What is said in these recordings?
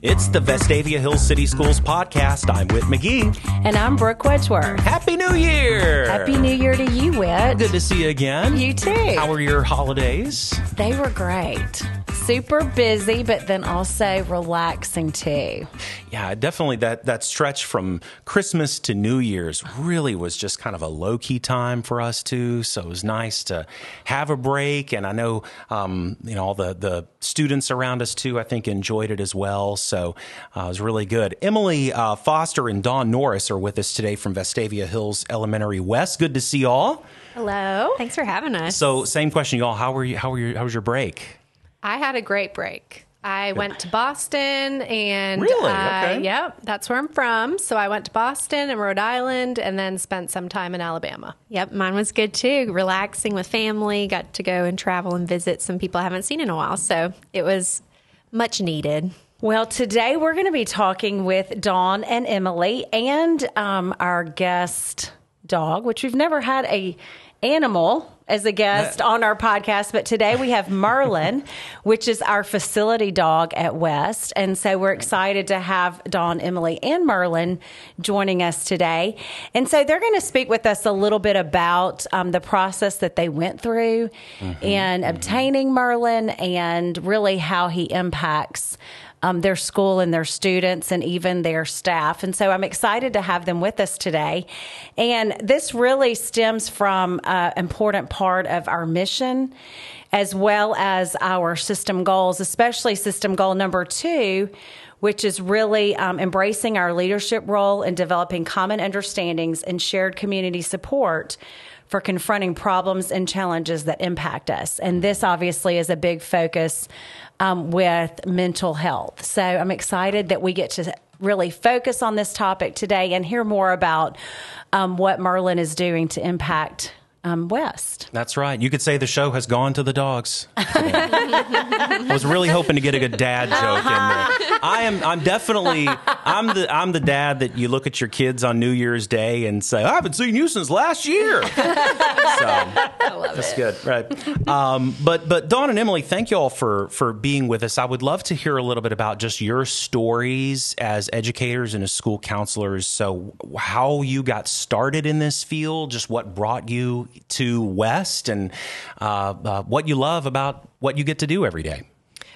It's the Vestavia Hills City Schools podcast. I'm Whit McGee. And I'm Brooke Wordsworth. Happy New Year! Happy New Year to you, Whit. Good to see you again. You too. How were your holidays? They were great. Super busy, but then also relaxing too. Yeah, definitely that stretch from Christmas to New Year's really was just kind of a low-key time for us too. So it was nice to have a break. And I know, all the students around us too, I think enjoyed it as well. So it was really good. Emily Foster and Dawn Norris are with us today from Vestavia Hills Elementary West. Good to see y'all. Hello. Thanks for having us. So same question, y'all. How was your break? I had a great break. I went to Boston and Really? Okay. Yep, that's where I'm from. So I went to Boston and Rhode Island and then spent some time in Alabama. Yep, mine was good too. Relaxing with family, got to go and travel and visit some people I haven't seen in a while. So it was much needed. Well, today we're going to be talking with Dawn and Emily and our guest dog, which we've never had a animal as a guest on our podcast, but today we have Merlin, which is our facility dog at West. And so we're excited to have Dawn, Emily, and Merlin joining us today. And so they're going to speak with us a little bit about the process that they went through in obtaining Merlin and really how he impacts their school and their students and even their staff. And so I'm excited to have them with us today. And this really stems from an important part of our mission as well as our system goals, especially system goal number 2, which is really embracing our leadership role in developing common understandings and shared community support for confronting problems and challenges that impact us. And this obviously is a big focus with mental health. So I'm excited that we get to really focus on this topic today and hear more about what Merlin is doing to impact West. That's right. You could say the show has gone to the dogs today. I was really hoping to get a good dad joke in there. I'm the dad that you look at your kids on New Year's Day and say, I haven't seen you since last year. That's good, right? But Dawn and Emily, thank you all for being with us. I would love to hear a little bit about just your stories as educators and as school counselors. So how you got started in this field, just what brought you to West, and what you love about what you get to do every day.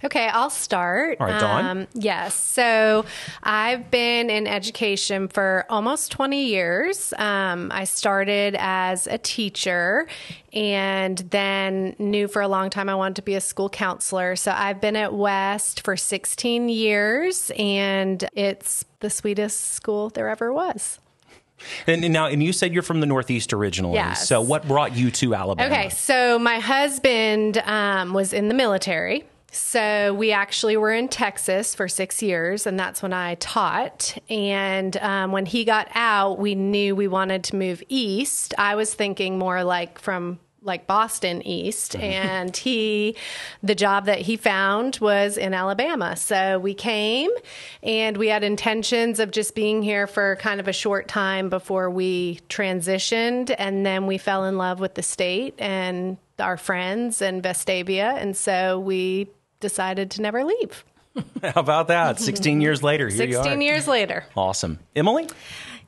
Okay, I'll start. All right, Dawn. Yes. So I've been in education for almost 20 years. I started as a teacher and then knew for a long time I wanted to be a school counselor. So I've been at West for 16 years, and it's the sweetest school there ever was. And you said you're from the Northeast originally. Yes. So what brought you to Alabama? Okay, so my husband was in the military. So we actually were in Texas for 6 years, and that's when I taught. And when he got out, we knew we wanted to move east. I was thinking more from Boston east, and the job that he found was in Alabama. So we came, and we had intentions of just being here for kind of a short time before we transitioned, and then we fell in love with the state and our friends and Vestavia, and so we decided to never leave. How about that? 16 years later, here you are. 16 years later. Awesome. Emily?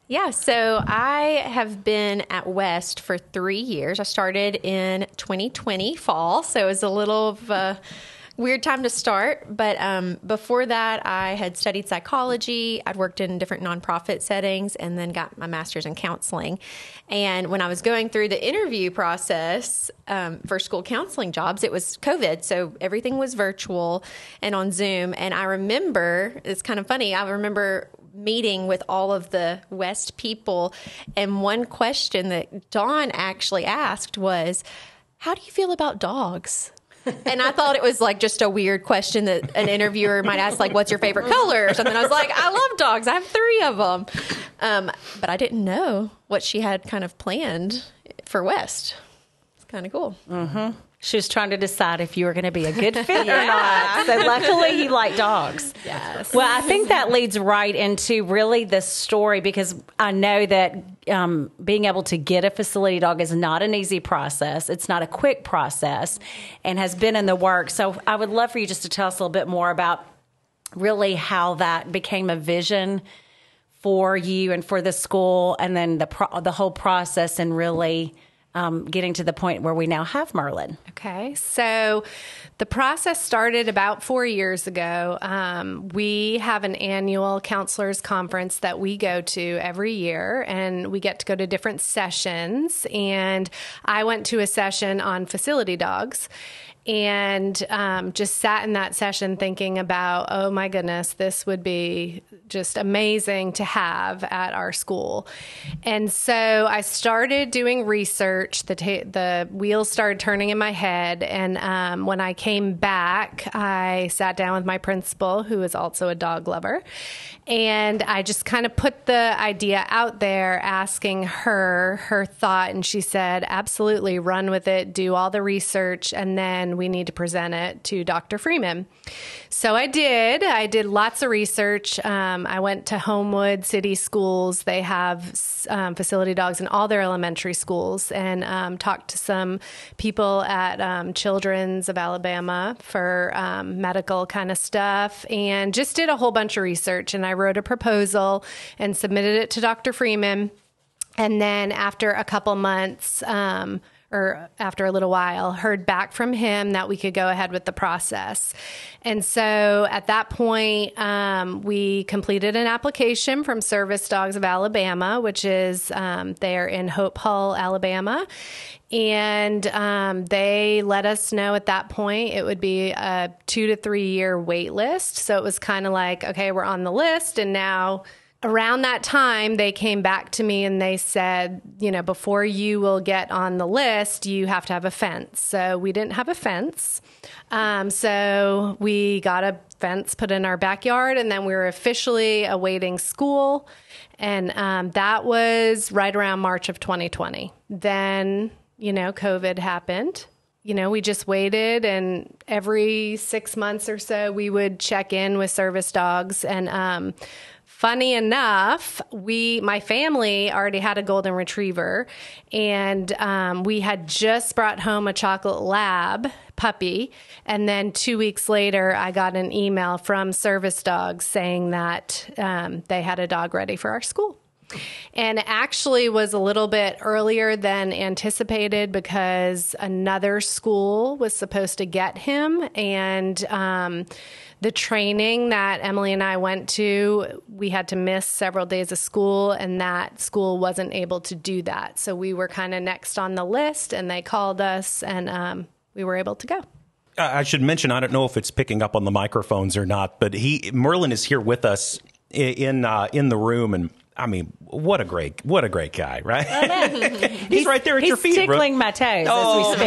Yeah, so I have been at West for 3 years. I started in 2020 fall, so it was a little of a weird time to start. But before that, I had studied psychology. I'd worked in different nonprofit settings and then got my master's in counseling. And when I was going through the interview process for school counseling jobs, it was COVID, so everything was virtual and on Zoom. And I remember, it's kind of funny, I remember meeting with all of the West people, and one question that Dawn actually asked was, how do you feel about dogs? And I thought it was just a weird question that an interviewer might ask, what's your favorite color or something. I was like, I love dogs. I have 3 of them. But I didn't know what she had kind of planned for West. It's kind of cool. Mm-hmm. She was trying to decide if you were going to be a good fit or not. So luckily you like dogs. Yes. Well, I think that leads right into really the story, because I know that being able to get a facility dog is not an easy process. It's not a quick process and has been in the works. So I would love for you just to tell us a little bit more about really how that became a vision for you and for the school, and then the whole process and really getting to the point where we now have Merlin. Okay, so the process started about 4 years ago. We have an annual counselors conference that we go to every year, and we get to go to different sessions. And I went to a session on facility dogs, and just sat in that session thinking about, oh my goodness, this would be just amazing to have at our school. And so I started doing research. The wheels started turning in my head. And when I came back, I sat down with my principal, who is also a dog lover. And I just kind of put the idea out there, asking her thought. And she said, absolutely, run with it, do all the research, and then we need to present it to Dr. Freeman. So I did. I did lots of research. I went to Homewood City Schools. They have facility dogs in all their elementary schools, and talked to some people at Children's of Alabama for medical kind of stuff, and just did a whole bunch of research. And I wrote a proposal and submitted it to Dr. Freeman. And then after a couple months, or after a little while, heard back from him that we could go ahead with the process. And so at that point, we completed an application from Service Dogs of Alabama, which is they're in Hope Hull, Alabama. And they let us know at that point it would be a 2 to 3 year wait list. So it was kind of like, okay, we're on the list, and now around that time, they came back to me and they said, before you will get on the list, you have to have a fence. So we didn't have a fence. So we got a fence put in our backyard, and then we were officially awaiting school. And that was right around March of 2020. Then, COVID happened. We just waited, and every 6 months or so, we would check in with Service Dogs. And funny enough, my family already had a golden retriever, and we had just brought home a chocolate lab puppy. And then 2 weeks later, I got an email from Service Dogs saying that they had a dog ready for our school. And it actually was a little bit earlier than anticipated, because another school was supposed to get him. And the training that Emily and I went to, we had to miss several days of school, and that school wasn't able to do that. So we were kind of next on the list, and they called us, and we were able to go. I should mention, I don't know if it's picking up on the microphones or not, but Merlin is here with us in the room, and I mean, what a great guy, right? He's right there at your feet. He's tickling my toes as we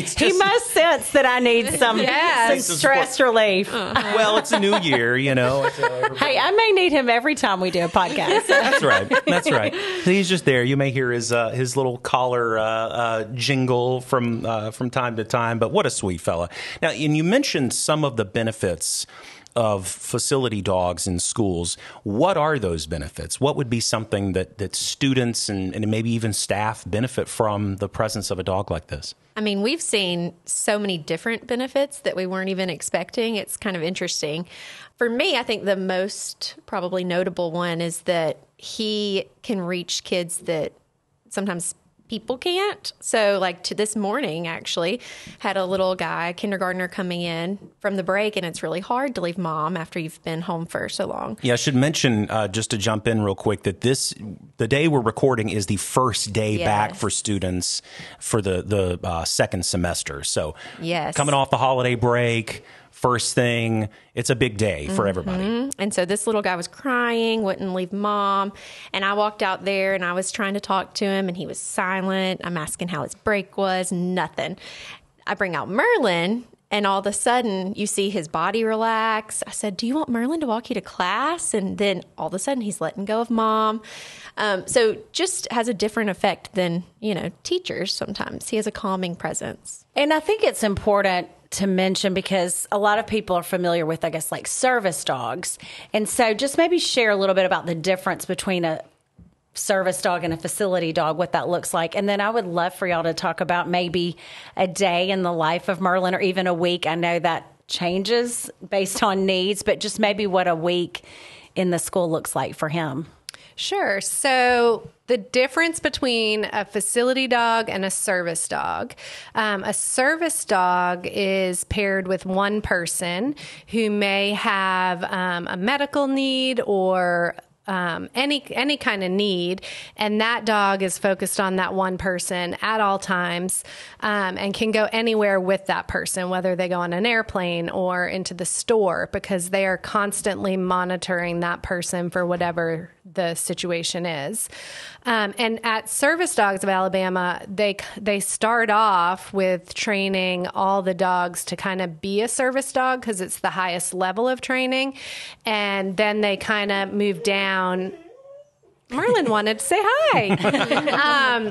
speak. He must sense that I need some stress relief. Well, it's a new year, Hey, I may need him every time we do a podcast. That's right. He's just there. You may hear his little collar jingle from time to time. But what a sweet fella. Now, and you mentioned some of the benefits of facility dogs in schools. What are those benefits? What would be something that students and maybe even staff benefit from the presence of a dog like this? I mean, we've seen so many different benefits that we weren't even expecting. It's kind of interesting. For me, I think the most probably notable one is that he can reach kids that sometimes people can't. So to this morning, actually, had a little guy, a kindergartner, coming in from the break, and it's really hard to leave mom after you've been home for so long. Yeah, I should mention, just to jump in real quick, that the day we're recording is the first day back for students for the second semester. So coming off the holiday break, first thing, it's a big day for everybody. And so this little guy was crying, wouldn't leave mom. And I walked out there and I was trying to talk to him, and he was silent. I'm asking how his break was, nothing. I bring out Merlin, and all of a sudden you see his body relax. I said, do you want Merlin to walk you to class? And then all of a sudden he's letting go of mom. So just has a different effect than, teachers sometimes. He has a calming presence. And I think it's important to mention, because a lot of people are familiar with, service dogs. And so just maybe share a little bit about the difference between a service dog and a facility dog, what that looks like. And then I would love for y'all to talk about maybe a day in the life of Merlin, or even a week. I know that changes based on needs, but just maybe what a week in the school looks like for him. Sure. So the difference between a facility dog and a service dog. A service dog is paired with one person who may have a medical need or any kind of need, and that dog is focused on that one person at all times, and can go anywhere with that person, whether they go on an airplane or into the store, because they are constantly monitoring that person for whatever the situation is. And at Service Dogs of Alabama, they start off with training all the dogs to kind of be a service dog because it's the highest level of training. And then they kind of move down. Merlin wanted to say hi.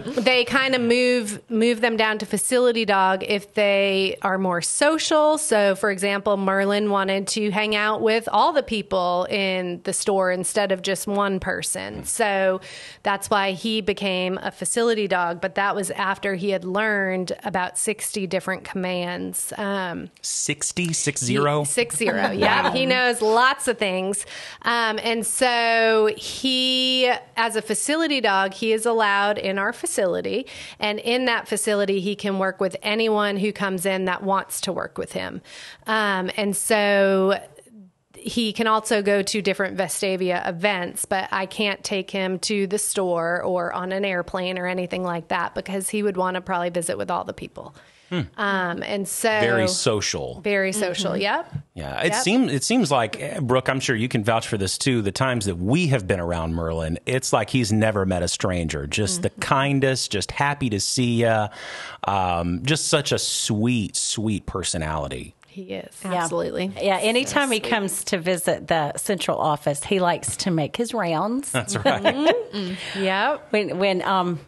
They kind of move them down to facility dog if they are more social. So, for example, Merlin wanted to hang out with all the people in the store instead of just one person. So that's why he became a facility dog. But that was after he had learned about 60 different commands. 60? 60? 60, yeah. He knows lots of things. And so he, as a facility dog, he is allowed in our facility. And in that facility, he can work with anyone who comes in that wants to work with him. And so he can also go to different Vestavia events, but I can't take him to the store or on an airplane or anything like that because he would want to probably visit with all the people. And so very social. Yep. Yeah. It seems like, Brooke, I'm sure you can vouch for this too. The times that we have been around Merlin, it's like he's never met a stranger, just the kindest, just happy to see you. Just such a sweet, sweet personality. He is. Absolutely. Yeah. Anytime he comes to visit the central office, he likes to make his rounds. That's right. Yep. When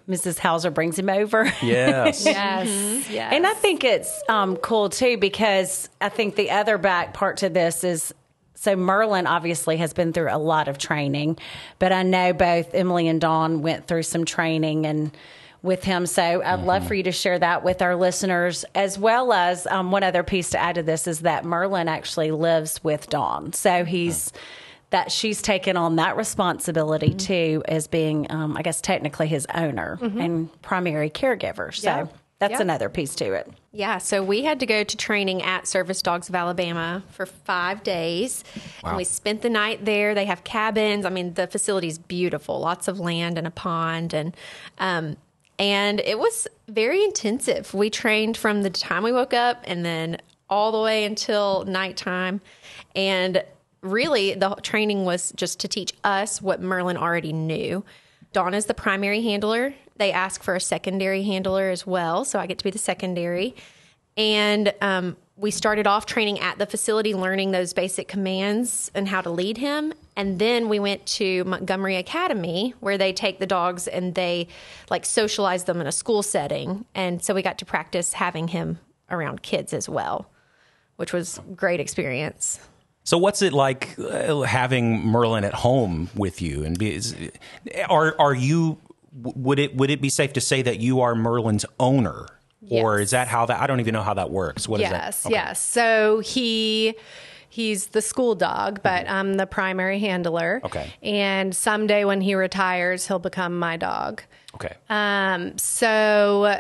Mrs. Hauser brings him over. Yes. Yes. Yes. And I think it's cool too, because I think the other back part to this is, so Merlin obviously has been through a lot of training, but I know both Emily and Dawn went through some training and with him. So I'd love for you to share that with our listeners, as well as one other piece to add to this is that Merlin actually lives with Dawn. So she's taken on that responsibility too, as being, I guess, technically his owner and primary caregiver. So that's another piece to it. Yeah, so we had to go to training at Service Dogs of Alabama for 5 days. Wow. And we spent the night there. They have cabins. I mean, the facility's beautiful, lots of land and a pond. And it was very intensive. We trained from the time we woke up and then all the way until nighttime. And really, the training was just to teach us what Merlin already knew. Dawn is the primary handler. They ask for a secondary handler as well, so I get to be the secondary. And we started off training at the facility, learning those basic commands and how to lead him. And then we went to Montgomery Academy, where they take the dogs and they socialize them in a school setting. And so we got to practice having him around kids as well, which was a great experience. So what's it like having Merlin at home with you? And would it be safe to say that you are Merlin's owner? Yes. Or is that how that, I don't even know how that works. What is that? Yes, okay. Yes. So he's the school dog, but I'm the primary handler. Okay. And someday when he retires, he'll become my dog. Okay. So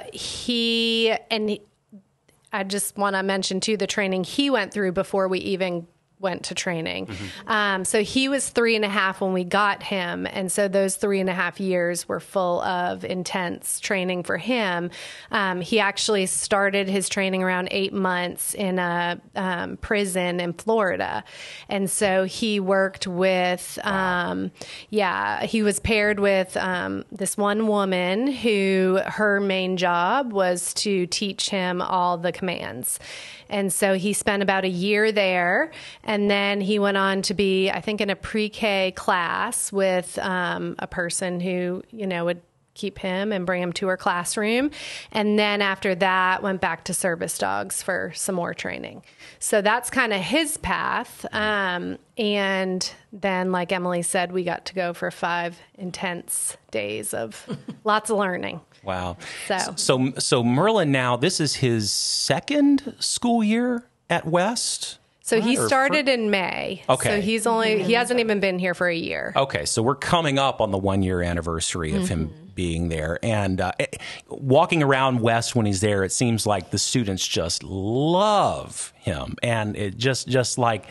I just want to mention too, the training he went through before we even went to training. So he was 3.5 when we got him. And so those 3.5 years were full of intense training for him. He actually started his training around 8 months in a prison in Florida. And so he worked with, he was paired with this one woman who her main job was to teach him all the commands. And so he spent about a year there, and then he went on to be, I think, in a pre-K class with a person who, would keep him and bring him to her classroom. And then after that, went back to service dogs for some more training. So that's kind of his path. And then, like Emily said, we got to go for 5 intense days of lots of learning. Wow. So Merlin now, this is his second school year at West? So he Or started in May. Okay. So he hasn't even been here for a year. Okay, so we're coming up on the 1-year anniversary of him being there. And walking around West when he's there, it seems like the students just love him. And it just like...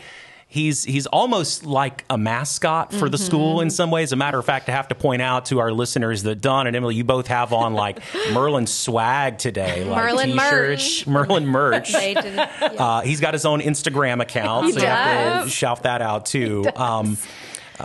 He's almost like a mascot for the school in some ways. As a matter of fact, I have to point out to our listeners that Dawn and Emily, you both have on like Merlin swag today, like Merlin t-shirts, Merlin merch. They did, yeah. He's got his own Instagram account, so you have to shout that out too.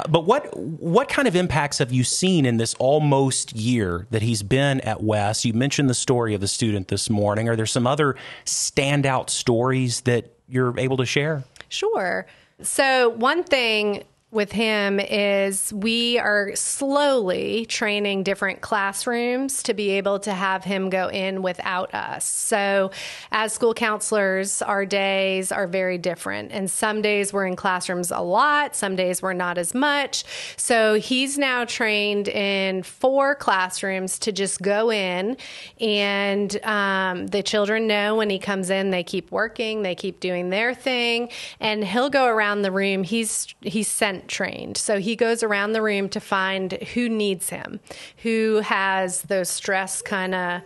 But what kind of impacts have you seen in this almost year that he's been at West? You mentioned the story of the student this morning. Are there some other standout stories that you're able to share? Sure. So one thing with him is we are slowly training different classrooms to be able to have him go in without us. So as school counselors, our days are very different. And some days we're in classrooms a lot. Some days we're not as much. So he's now trained in 4 classrooms to just go in. And the children know when he comes in, they keep working, they keep doing their thing. And he'll go around the room. He's scent trained. So he goes around the room to find who needs him, who has those stress kind of,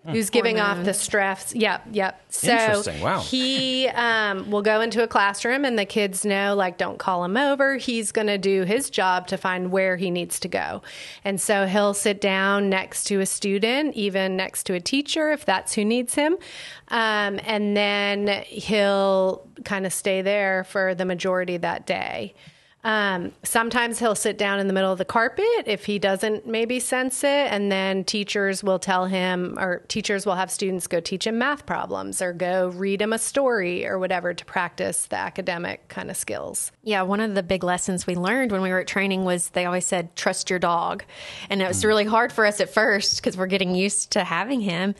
who's giving off the stress. Yep. So Interesting. Wow. he will go into a classroom and the kids know, like, don't call him over. He's going to do his job to find where he needs to go. And so he'll sit down next to a student, even next to a teacher, if that's who needs him. And then he'll kind of stay there for the majority of that day. Sometimes he'll sit down in the middle of the carpet if he doesn't maybe sense it. And then teachers will tell him, or teachers will have students go teach him math problems or go read him a story or whatever to practice the academic kind of skills. Yeah, one of the big lessons we learned when we were at training was they always said, trust your dog. And it was really hard for us at first because we're getting used to having him.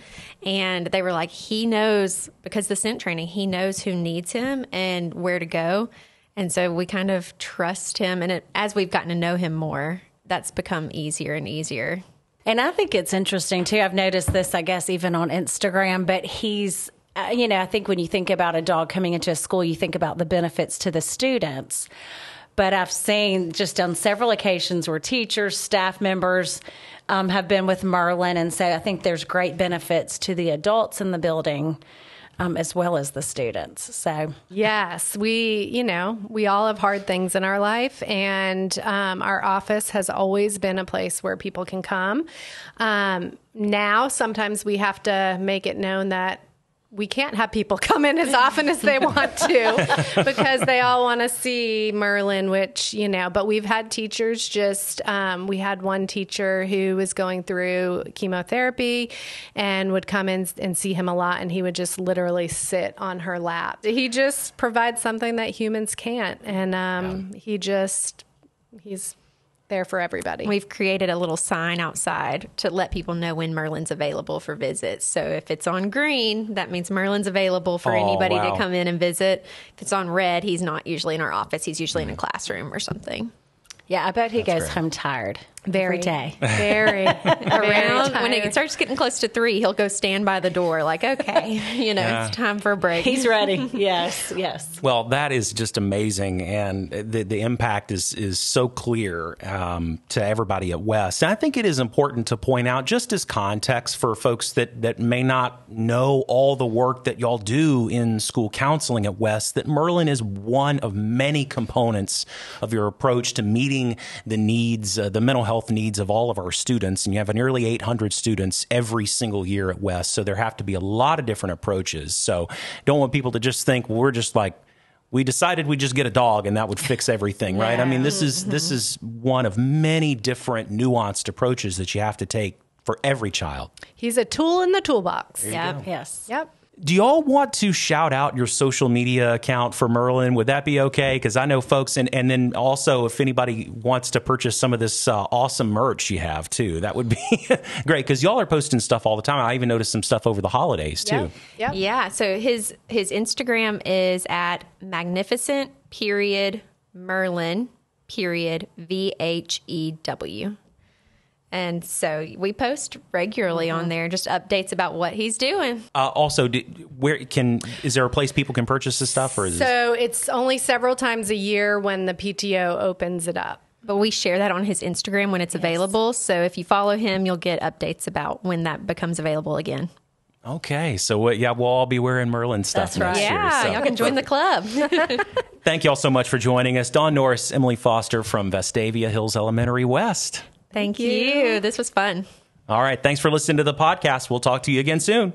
And they were like, he knows, because the scent training, he knows who needs him and where to go. And so we kind of trust him. And as we've gotten to know him more, that's become easier and easier. And I think it's interesting, too. I've noticed this, I guess, even on Instagram. But he's, I think when you think about a dog coming into a school, you think about the benefits to the students. But I've seen just on several occasions where teachers, staff members have been with Merlin. And so I think there's great benefits to the adults in the building as well as the students. So yes, we all have hard things in our life, and our office has always been a place where people can come. Now, sometimes we have to make it known that we can't have people come in as often as they want to because they all want to see Merlin, which, but we've had teachers we had one teacher who was going through chemotherapy and would come in and see him a lot, and he would just literally sit on her lap. He just provides something that humans can't. And he's there for everybody. We've created a little sign outside to let people know when Merlin's available for visits. So if it's on green, that means Merlin's available for anybody to come in and visit. If it's on red, he's not usually in our office. He's usually in a classroom or something. Yeah, I bet he goes home tired. Every day. Very. Around when it starts getting close to 3, he'll go stand by the door like, okay, it's time for a break. He's ready. Yes. Well, that is just amazing. And the impact is so clear to everybody at West. And I think it is important to point out, just as context for folks that may not know all the work that y'all do in school counseling at West, that Merlin is one of many components of your approach to meeting the needs, the mental health needs of all of our students. And you have nearly 800 students every single year at West. So there have to be a lot of different approaches. So don't want people to just think, well, we're just like, we decided we'd just get a dog and that would fix everything, right? Yeah. I mean, this is one of many different nuanced approaches that you have to take for every child. He's a tool in the toolbox. Yep. Yes. Yep. Do y'all want to shout out your social media account for Merlin? Would that be okay? Because I know folks, and then also if anybody wants to purchase some of this awesome merch you have too, that would be great, because y'all are posting stuff all the time. I even noticed some stuff over the holidays too. Yep. Yeah, so his Instagram is at magnificent.Merlin.VHEW. And so we post regularly on there, just updates about what he's doing. Also, is there a place people can purchase this stuff? So it's only several times a year when the PTO opens it up. But we share that on his Instagram when it's available. So if you follow him, you'll get updates about when that becomes available again. Okay. So, we'll all be wearing Merlin stuff next year. Yeah, So. y'all can join the club. Thank you all so much for joining us. Dawn, Norris, Emily Foster from Vestavia Hills Elementary West. Thank you. This was fun. All right. Thanks for listening to the podcast. We'll talk to you again soon.